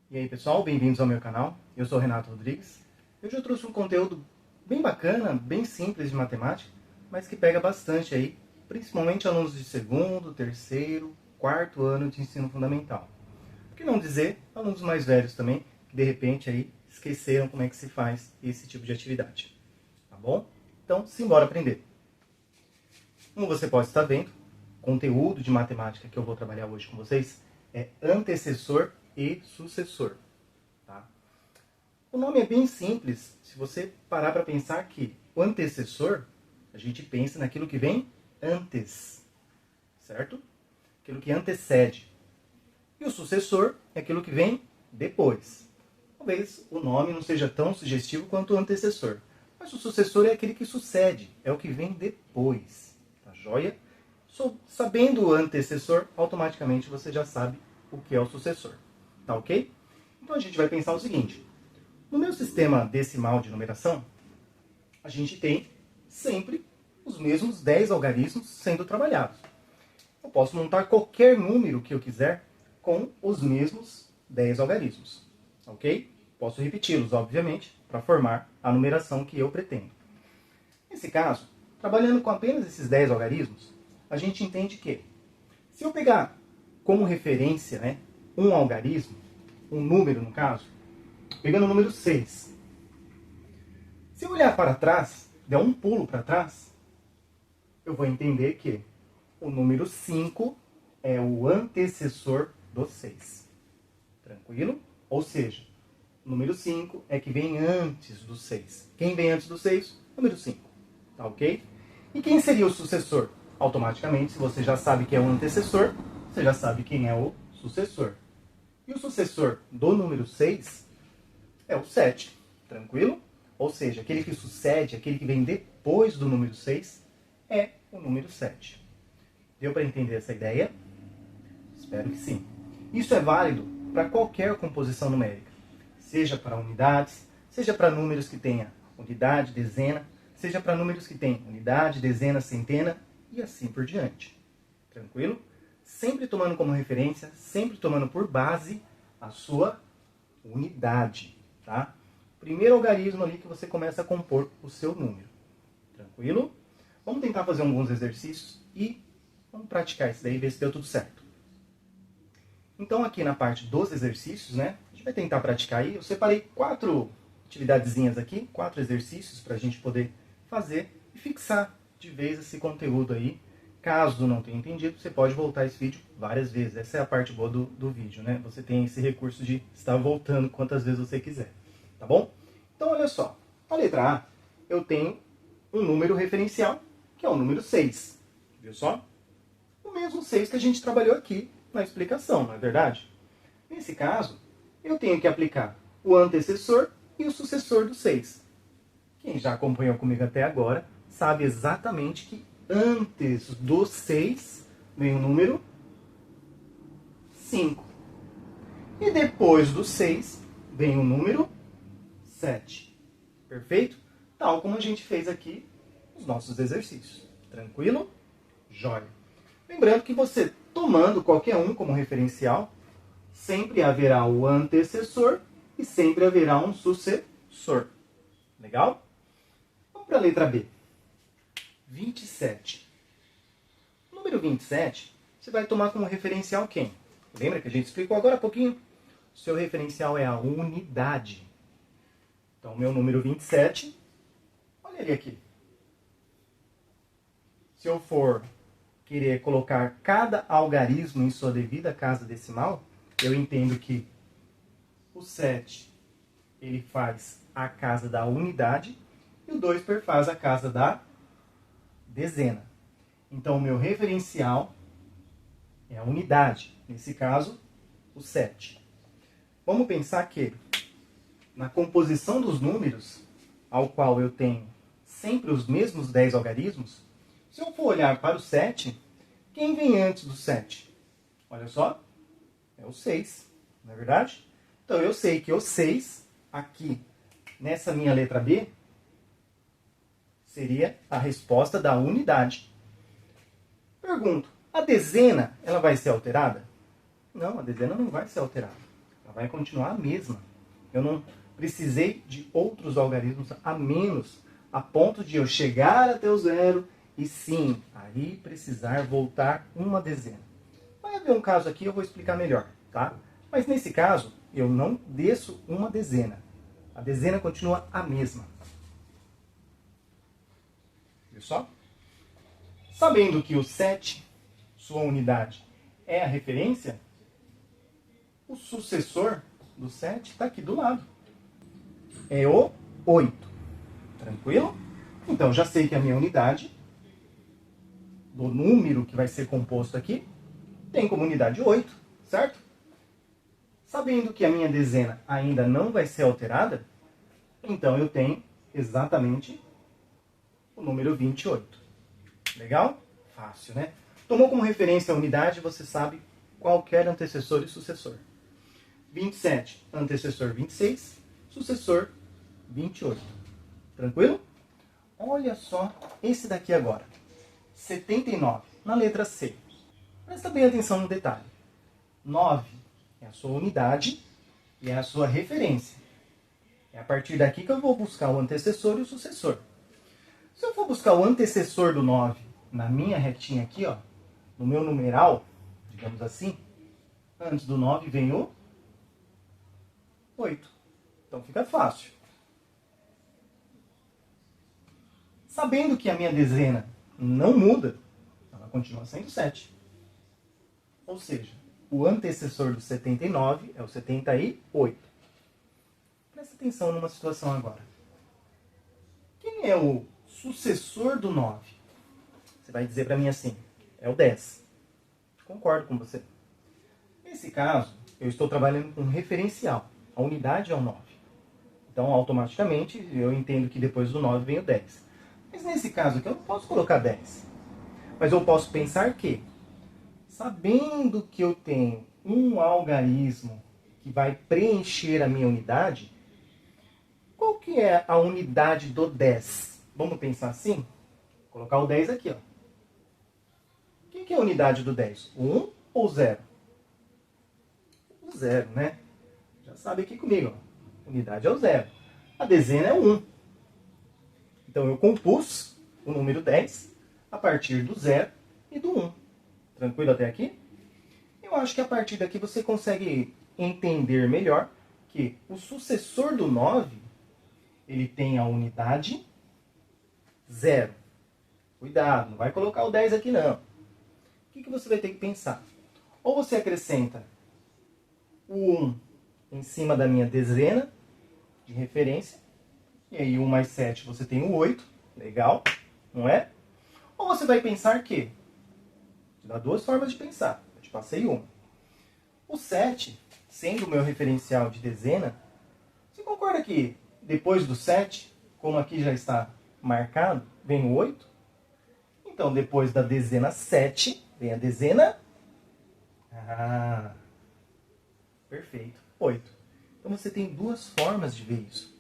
E aí pessoal, bem-vindos ao meu canal. Eu sou o Renato Rodrigues. Hoje eu trouxe um conteúdo bem bacana, bem simples de matemática, mas que pega bastante aí, principalmente alunos de segundo, terceiro, quarto ano de ensino fundamental. Por que não dizer alunos mais velhos também, que de repente aí esqueceram como é que se faz esse tipo de atividade. Tá bom? Então, simbora aprender. Como você pode estar vendo, o conteúdo de matemática que eu vou trabalhar hoje com vocês é antecessor e sucessor. Tá? O nome é bem simples, se você parar para pensar que o antecessor, a gente pensa naquilo que vem antes, certo? Aquilo que antecede. E o sucessor é aquilo que vem depois. Talvez o nome não seja tão sugestivo quanto o antecessor, mas o sucessor é aquele que sucede, é o que vem depois. Tá joia? Sabendo o antecessor, automaticamente você já sabe o que é o sucessor. Tá ok? Então a gente vai pensar o seguinte. No meu sistema decimal de numeração, a gente tem sempre os mesmos 10 algarismos sendo trabalhados. Eu posso montar qualquer número que eu quiser com os mesmos 10 algarismos. Ok? Posso repeti-los, obviamente, para formar a numeração que eu pretendo. Nesse caso, trabalhando com apenas esses 10 algarismos, a gente entende que, se eu pegar como referência, um algarismo, um número no caso, pegando o número 6. Se eu olhar para trás, der um pulo para trás, eu vou entender que o número 5 é o antecessor do 6. Tranquilo? Ou seja, o número 5 é que vem antes do 6. Quem vem antes do 6? Número 5. Tá ok? E quem seria o sucessor? Automaticamente, se você já sabe que é o antecessor, você já sabe quem é o sucessor. E o sucessor do número 6 é o 7. Tranquilo? Ou seja, aquele que sucede, aquele que vem depois do número 6, é o número 7. Deu para entender essa ideia? Espero que sim. Isso é válido para qualquer composição numérica. Seja para unidades, seja para números que tenha unidade, dezena, seja para números que tenham unidade, dezena, centena e assim por diante. Tranquilo? Sempre tomando como referência, sempre tomando por base a sua unidade. Tá? Primeiro algarismo ali que você começa a compor o seu número. Tranquilo? Vamos tentar fazer alguns exercícios e vamos praticar isso daí e ver se deu tudo certo. Então aqui na parte dos exercícios, a gente vai tentar praticar aí. Eu separei 4 atividadezinhas aqui, 4 exercícios para a gente poder fazer e fixar de vez esse conteúdo aí. Caso não tenha entendido, você pode voltar esse vídeo várias vezes. Essa é a parte boa do vídeo, Você tem esse recurso de estar voltando quantas vezes você quiser. Tá bom? Então, olha só. A letra A, eu tenho um número referencial, que é o número 6. Viu só? O mesmo 6 que a gente trabalhou aqui na explicação, não é verdade? Nesse caso, eu tenho que aplicar o antecessor e o sucessor do 6. Quem já acompanhou comigo até agora sabe exatamente que antes do 6 vem o número 5. E depois do 6 vem o número 7. Perfeito? Tal como a gente fez aqui nos nossos exercícios. Tranquilo? Jóia. Lembrando que você, tomando qualquer um como referencial, sempre haverá o antecessor e sempre haverá um sucessor. Legal? Vamos para a letra B. 27. O número 27, você vai tomar como referencial quem? Lembra que a gente explicou agora há pouquinho? O seu referencial é a unidade. Então, o meu número 27, olha ele aqui. Se eu for querer colocar cada algarismo em sua devida casa decimal, eu entendo que o 7 ele faz a casa da unidade e o 2 faz a casa da dezena. Então, o meu referencial é a unidade. Nesse caso, o 7. Vamos pensar que na composição dos números, ao qual eu tenho sempre os mesmos 10 algarismos, se eu for olhar para o 7, quem vem antes do 7? Olha só, é o 6, não é verdade? Então eu sei que o 6, aqui nessa minha letra B, Seria a resposta da unidade. Pergunto, a dezena, ela vai ser alterada? Não, a dezena não vai ser alterada. Ela vai continuar a mesma. Eu não precisei de outros algarismos a menos, a ponto de eu chegar até o zero e sim, aí precisar voltar uma dezena. Vai haver um caso aqui, eu vou explicar melhor, tá? Mas nesse caso, eu não desço uma dezena. A dezena continua a mesma. Viu só? Sabendo que o 7, sua unidade, é a referência, o sucessor do 7 está aqui do lado. É o 8. Tranquilo? Então, já sei que a minha unidade, do número que vai ser composto aqui, tem como unidade 8, certo? Sabendo que a minha dezena ainda não vai ser alterada, então eu tenho exatamente o número 28. Legal? Fácil, né? Tomou como referência a unidade, você sabe qualquer antecessor e sucessor. 27, antecessor 26, sucessor 28. Tranquilo? Olha só esse daqui agora. 79, na letra C. Presta bem atenção no detalhe. 9 é a sua unidade e é a sua referência. É a partir daqui que eu vou buscar o antecessor e o sucessor. Se eu for buscar o antecessor do 9 na minha retinha aqui, ó, no meu numeral, digamos assim, antes do 9 vem o 8. Então fica fácil. Sabendo que a minha dezena não muda, ela continua sendo 7. Ou seja, o antecessor do 79 é o 78. Presta atenção numa situação agora. Quem é o sucessor do 9? Você vai dizer para mim assim, é o 10. Concordo com você. Nesse caso, eu estou trabalhando com referencial. A unidade é o 9. Então, automaticamente, eu entendo que depois do 9 vem o 10. Mas nesse caso aqui, eu não posso colocar 10. Mas eu posso pensar que, sabendo que eu tenho um algarismo que vai preencher a minha unidade, qual que é a unidade do 10? Vamos pensar assim? Vou colocar o 10 aqui, ó. O que é a unidade do 10? O 1 ou 0? O 0, né? Já sabe aqui comigo, ó. Unidade é o 0. A dezena é o 1. Então eu compus o número 10 a partir do 0 e do 1. Tranquilo até aqui? Eu acho que a partir daqui você consegue entender melhor que o sucessor do 9, ele tem a unidade 0. Cuidado, não vai colocar o 10 aqui não. O que você vai ter que pensar? Ou você acrescenta o 1 em cima da minha dezena de referência, e aí 1 mais 7 você tem o 8, legal, não é? Ou você vai pensar que, dá duas formas de pensar, eu te passei uma. O 7, sendo o meu referencial de dezena, você concorda que depois do 7, como aqui já está marcado, vem o 8? Então, depois da dezena 7, vem a dezena... perfeito, 8. Então, você tem duas formas de ver isso.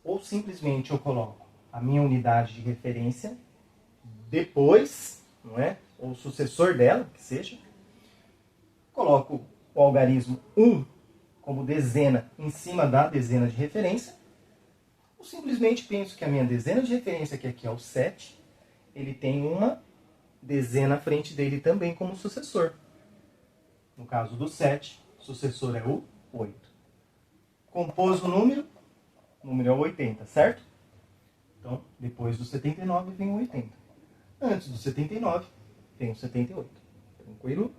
Ou simplesmente eu coloco a minha unidade de referência depois, não é? Ou o sucessor dela, que seja. Coloco o algarismo 1 como dezena em cima da dezena de referência. Ou simplesmente penso que a minha dezena de referência, que aqui é o 7, ele tem uma dezena à frente dele também como sucessor. No caso do 7, o sucessor é o 8. Compôs o número é o 80, certo? Então, depois do 79 vem o 80. Antes do 79 vem o 78. Tranquilo?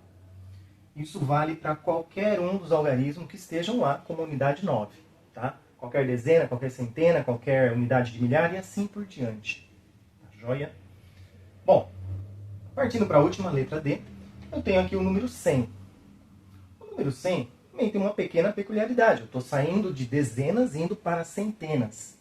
Isso vale para qualquer um dos algarismos que estejam lá como unidade 9. Tá? Qualquer dezena, qualquer centena, qualquer unidade de milhar e assim por diante. Tá joia? Bom, partindo para a última, letra D, eu tenho aqui o número 100. O número 100 também tem uma pequena peculiaridade. Eu estou saindo de dezenas indo para centenas.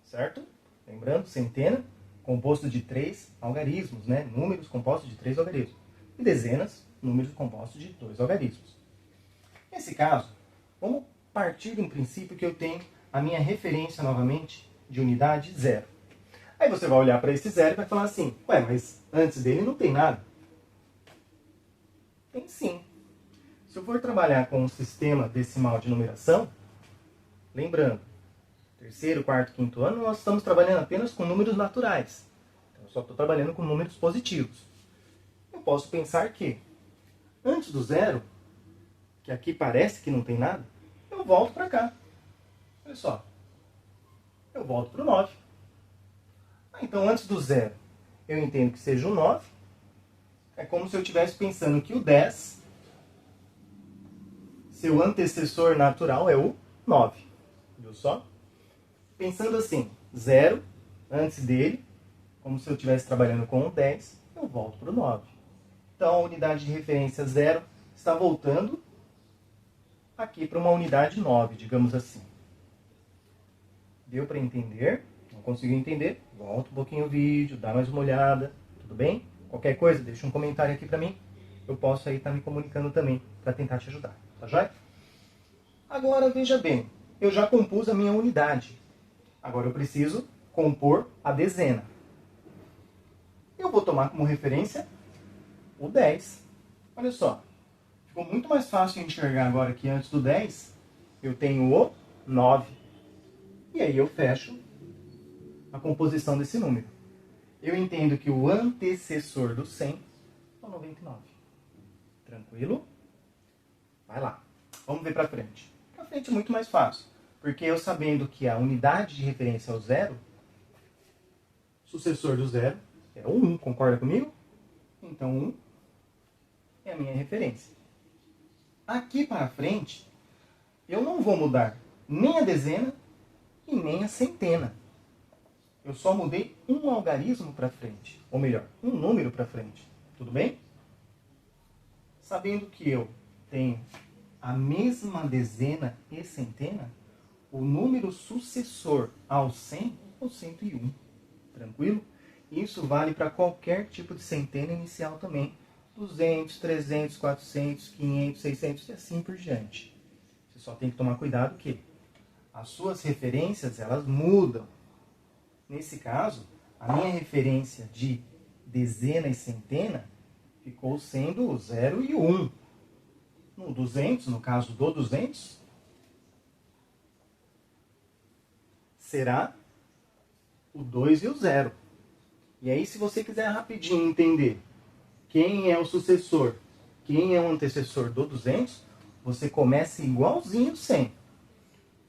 Certo? Lembrando, centena, composto de 3 algarismos, né? Números compostos de 3 algarismos. E dezenas, números compostos de 2 algarismos. Nesse caso, vamos partir de um princípio que eu tenho a minha referência novamente de unidade 0. Aí você vai olhar para esse zero e vai falar assim, ué, mas antes dele não tem nada. Tem sim. Se eu for trabalhar com um sistema decimal de numeração, lembrando, terceiro, quarto, quinto ano, nós estamos trabalhando apenas com números naturais. Então, eu só estou trabalhando com números positivos. Eu posso pensar que, antes do zero, que aqui parece que não tem nada, eu volto para cá. Olha só. Eu volto para o 9. Então, antes do zero, eu entendo que seja o 9. É como se eu estivesse pensando que o 10, seu antecessor natural é o 9. Viu só? Pensando assim, 0, antes dele, como se eu estivesse trabalhando com o 10, eu volto para o 9. Então, a unidade de referência 0 está voltando aqui para uma unidade 9, digamos assim. Deu para entender? Não conseguiu entender? Volta um pouquinho o vídeo, dá mais uma olhada, tudo bem? Qualquer coisa, deixa um comentário aqui para mim. Eu posso aí estar me comunicando também para tentar te ajudar, tá joia? Agora, veja bem, eu já compus a minha unidade. Agora eu preciso compor a dezena. Eu vou tomar como referência o 10. Olha só, ficou muito mais fácil enxergar agora que antes do 10 eu tenho o 9. E aí eu fecho a composição desse número. Eu entendo que o antecessor do 100 é o 99. Tranquilo? Vai lá. Vamos ver para frente. Para frente é muito mais fácil. Porque eu sabendo que a unidade de referência é o 0, sucessor do 0 é o 1. Concorda comigo? Então 1 é a minha referência. Aqui para frente, eu não vou mudar nem a dezena e nem a centena. Eu só mudei um algarismo para frente. Ou melhor, um número para frente. Tudo bem? Sabendo que eu tenho a mesma dezena e centena, o número sucessor ao 100 é o 101. Tranquilo? Isso vale para qualquer tipo de centena inicial também. 200, 300, 400, 500, 600 e assim por diante. Você só tem que tomar cuidado que as suas referências, elas mudam. Nesse caso, a minha referência de dezena e centena ficou sendo o 0 e o 1. No 200, no caso do 200, será o 2 e o 0. E aí, se você quiser rapidinho entender quem é o sucessor, quem é o antecessor do 200, você começa igualzinho 100.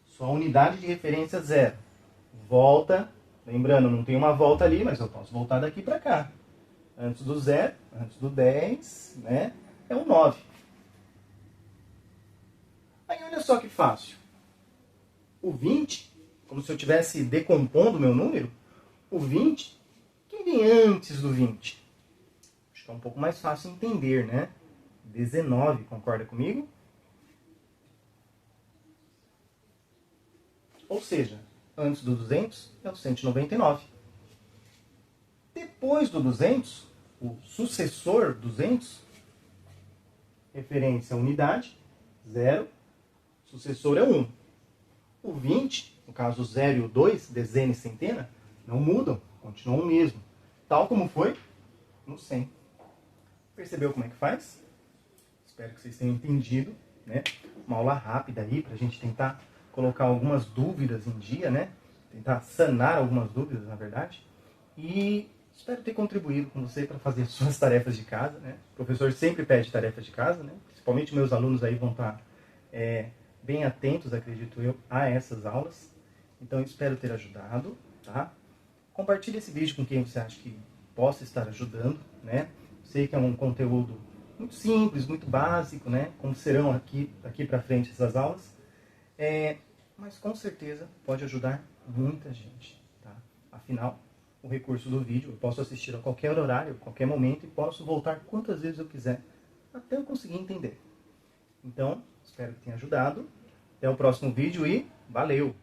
Só a unidade de referência 0. Volta, lembrando, não tem uma volta ali, mas eu posso voltar daqui para cá. Antes do 0, antes do 10, né, é o 9. Aí olha só que fácil. O 20, como se eu estivesse decompondo o meu número, o 20, quem vem antes do 20? Acho que é um pouco mais fácil entender, né? 19, concorda comigo? Ou seja, antes do 200 é o 199. Depois do 200, o sucessor 200, referência à unidade, 0, sucessor é 1. O 20, no caso o 0 e o 2, dezena e centena, não mudam, continuam o mesmo. Tal como foi no 100. Percebeu como é que faz? Espero que vocês tenham entendido, né? Uma aula rápida aí para a gente tentar colocar algumas dúvidas em dia, né? Tentar sanar algumas dúvidas, na verdade. E espero ter contribuído com você para fazer as suas tarefas de casa, né? O professor sempre pede tarefas de casa, né? Principalmente meus alunos aí vão estar bem atentos, acredito eu, a essas aulas. Então eu espero ter ajudado, tá? Compartilhe esse vídeo com quem você acha que possa estar ajudando, né? Sei que é um conteúdo muito simples, muito básico, né? Como serão aqui para frente essas aulas. Mas com certeza pode ajudar muita gente, tá? Afinal, o recurso do vídeo eu posso assistir a qualquer horário, a qualquer momento e posso voltar quantas vezes eu quiser até eu conseguir entender. Então, espero que tenha ajudado. Até o próximo vídeo e valeu!